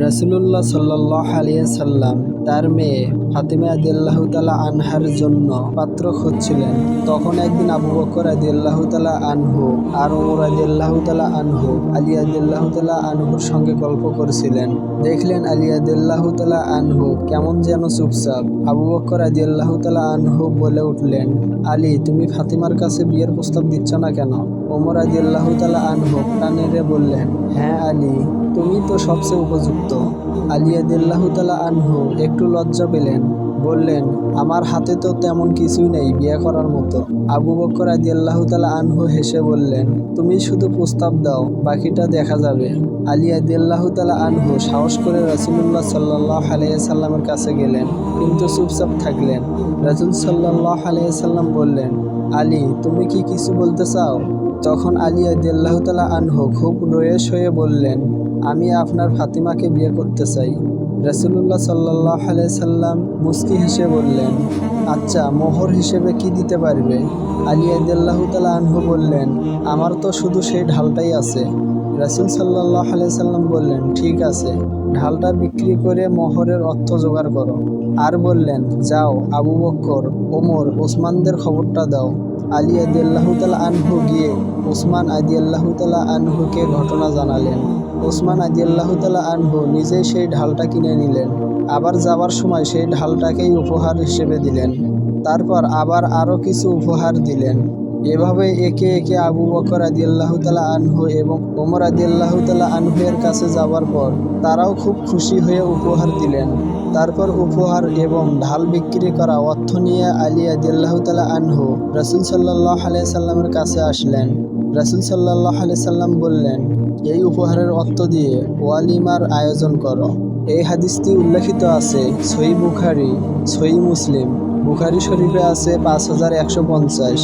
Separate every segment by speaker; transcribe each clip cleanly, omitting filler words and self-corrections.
Speaker 1: রাসূলুল্লাহ সাল্লাল্লাহু আলাইহি সাল্লাম তার মেয়ে ফাতিমা রাদিয়াল্লাহু তাআলা আনহার জন্য পাত্র খুঁজছিলেন। তখন একদিন আবু বকর রাদিয়াল্লাহু তাআলা আনহু আর ওমর রাদিয়াল্লাহু তাআলা আনহু আলী রাদিয়াল্লাহু তাআলা আনহুর সঙ্গে গল্প করছিলেন। দেখলেন আলী রাদিয়াল্লাহু তাআলা আনহু কেমন যেন চুপচাপ। আবু বকর রাদিয়াল্লাহু তাআলা আনহু বলে উঠলেন, আলী, তুমি ফাতিমার কাছে বিয়ের প্রস্তাব দিচ্ছ না কেন? ওমর রাদিয়াল্লাহু তাআলা আনহু প্রাণ নেড়ে বললেন, হ্যাঁ আলী, তুমি তো সবচেয়ে উপযুক্ত। আলী রাদিয়াল্লাহু তাআলা আনহু একটু লজ্জা পেলেন, বললেন, আমার হাতে তো তেমন কিছুই নেই বিয়ে করার মতো। আবু বকর রাদিয়াল্লাহু তাআলা আনহু হেসে বললেন, তুমি শুধু প্রস্তাব দাও, বাকিটা দেখা যাবে। আলী রাদিয়াল্লাহু তাআলা আনহু সাহস করে রাসূলুল্লাহ সাল্লাল্লাহু আলাইহি সাল্লামের কাছে গেলেন, কিন্তু চুপচাপ থাকলেন। রাসূল সাল্লাল্লাহু আলাইহি সাল্লাম বললেন, আলী, তুমি কি কিছু বলতে চাও? তখন আলী রাদিয়াল্লাহু তাআলা আনহু খুব রয়েস হয়ে বললেন, আমি আপনার ফাতিমাকে বিয়ে করতে চাই। রাসূলুল্লাহ সাল্লাল্লাহু আলাইহি সাল্লাম মুচকি হেসে বললেন, আচ্ছা, মোহর হিসেবে কি দিতে পারবে? আলী রাদিয়াল্লাহু তাআলা আনহু বললেন, আমার তো শুধু সেই ঢালটাই আছে। রাসূল সাল্লাল্লাহু আলাইহি সাল্লাম বললেন, ঠিক আছে, ঢালটা বিক্রি করে মোহরের অর্থ জোগাড় করো। আর বললেন, যাও, আবু বকর, ওমর, ওসমানদের খবরটা দাও। আলী রাদিয়াল্লাহু তাআলা আনহু গিয়ে ওসমান রাদিয়াল্লাহু তাআলা আনহুকে ঘটনা জানালেন। ওসমান রাদিয়াল্লাহু তাআলা আনহু নিজেই সেই ঢালটা কিনে নিলেন। আবার যাবার সময় সেই ঢালটাকেই উপহার হিসেবে দিলেন। তারপর আবার আরও কিছু উপহার দিলেন। এভাবে একে একে আবু বকর রাদিয়াল্লাহু তাআলা আনহু এবং ওমর রাদিয়াল্লাহু তাআলা আনহু এর কাছে যাওয়ার পর তারাও খুব খুশি হয়ে উপহার দিলেন। তারপর উপহার এবং ঢাল বিক্রি করা অর্থ নিয়ে আলী রাদিয়াল্লাহু তাআলা আনহু রাসূল সাল্লাল্লাহু আলাইহি সাল্লামের কাছে আসলেন। রাসূল সাল্লাল্লাহু আলাইহি সাল্লাম বললেন, এই উপহারের অর্থ দিয়ে ওয়ালিমার আয়োজন করো। এই হাদিসটি উল্লেখিত আছে সহিহ বুখারী, সহিহ মুসলিম। বুখারী শরীফে আছে 5150,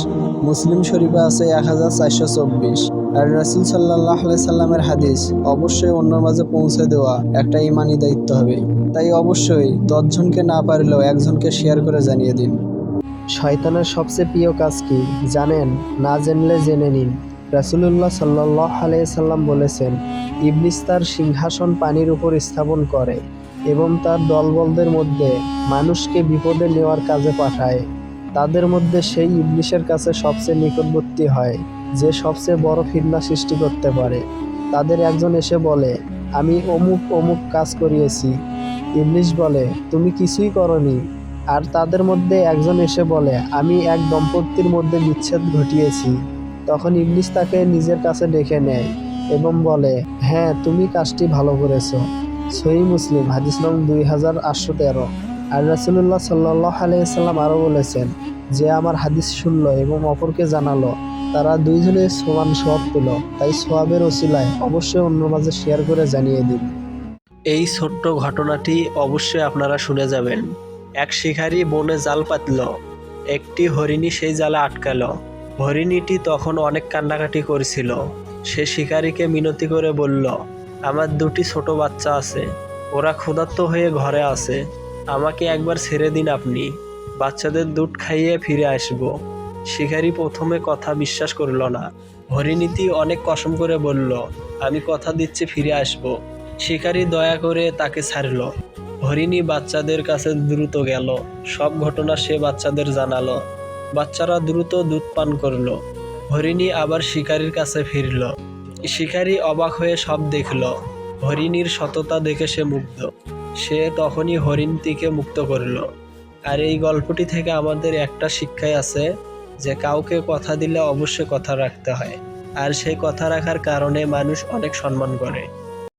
Speaker 1: মুসলিম শরীফে আছে 1424। আর রাসূল সাল্লাল্লাহু আলাইহি সাল্লামের হাদিস অবশ্যই অন্যের মাঝে পৌঁছে দেওয়া একটা ঈমানি দায়িত্ব হবে। তাই অবশ্যই 10 জনকে না পারলেও একজনকে শেয়ার করে জানিয়ে দিন। শয়তানের সবচেয়ে প্রিয় কাজ কি জানেন? না জানলে জেনে নিন। রাসূলুল্লাহ সাল্লাল্লাহু আলাইহি সাল্লাম বলেছেন, ইবলিস তার সিংহাসন পানির উপর স্থাপন করে এবং তার দলবলদের মধ্যে মানুষকে বিপদে নেওয়ার কাজে পাঠায়। তাদের মধ্যে সেই ইবলিসের কাছে সবচেয়ে নিকটবর্তী হয় যে সবচেয়ে বড় ফিতনা সৃষ্টি করতে পারে। তাদের একজন এসে বলে, আমি অমুক অমুক কাজ করিয়েছি। ইবলিস বলে, তুমি কিছুই করনি। আর তাদের মধ্যে একজন এসে বলে, আমি এক দম্পতির মধ্যে বিচ্ছেদ ঘটিয়েছি। তখন ইবলিস তাকে নিজের কাছে ডেকে নেয় এবং বলে, হ্যাঁ, তুমি কাজটি ভালো করেছো। সহিহ মুসলিম, হাদিস নং 2813। আর রাসূলুল্লাহ সাল্লাল্লাহু আলাইহি সাল্লাম আরও বলেছেন, যে আমার হাদিস শুনলো এবং অপরকে জানালো, তারা দুইজনে সমান সওয়াব পেল। তাই সওয়াবের ওসিলায় অবশ্যই অন্য মাঝে শেয়ার করে জানিয়ে দিন।
Speaker 2: এই ছোট্ট ঘটনাটি অবশ্যই আপনারা শুনে যাবেন। এক শিকারী বনে জাল পাতল। একটি হরিণী সেই জালে আটকাল। হরিণীটি তখন অনেক কান্নাকাটি করছিল। সে শিকারীকে মিনতি করে বলল, আমার 2টি ছোট বাচ্চা আছে, ওরা ক্ষুধার্ত হয়ে ঘরে আছে, আমাকে একবার ছেড়ে দিন, আপনি বাচ্চাদের দুধ খাইয়ে ফিরে আসব। শিকারী প্রথমে কথা বিশ্বাস করল না। হরিণীটি অনেক কসম করে বলল, আমি কথা দিচ্ছি ফিরে আসব। শিকারী দয়া করে তাকে ছাড়ল। হরিণী বাচ্চাদের কাছে দ্রুত গেল। সব ঘটনা সে বাচ্চাদের জানালো। বাচ্চারা দ্রুত দুধ পান করল। হরিণী আবার শিকারীর কাছে ফিরল। শিকারী অবাক হয়ে সব দেখল। হরিণীর সততা দেখে সে মুগ্ধ। সে তখনই হরিণটিকে মুক্ত করল। আর এই গল্পটি থেকে আমাদের একটা শিক্ষাই আছে যে কাউকে কথা দিলে অবশ্যই কথা রাখতে হয়। আর সেই কথা রাখার কারণে মানুষ অনেক সম্মান করে।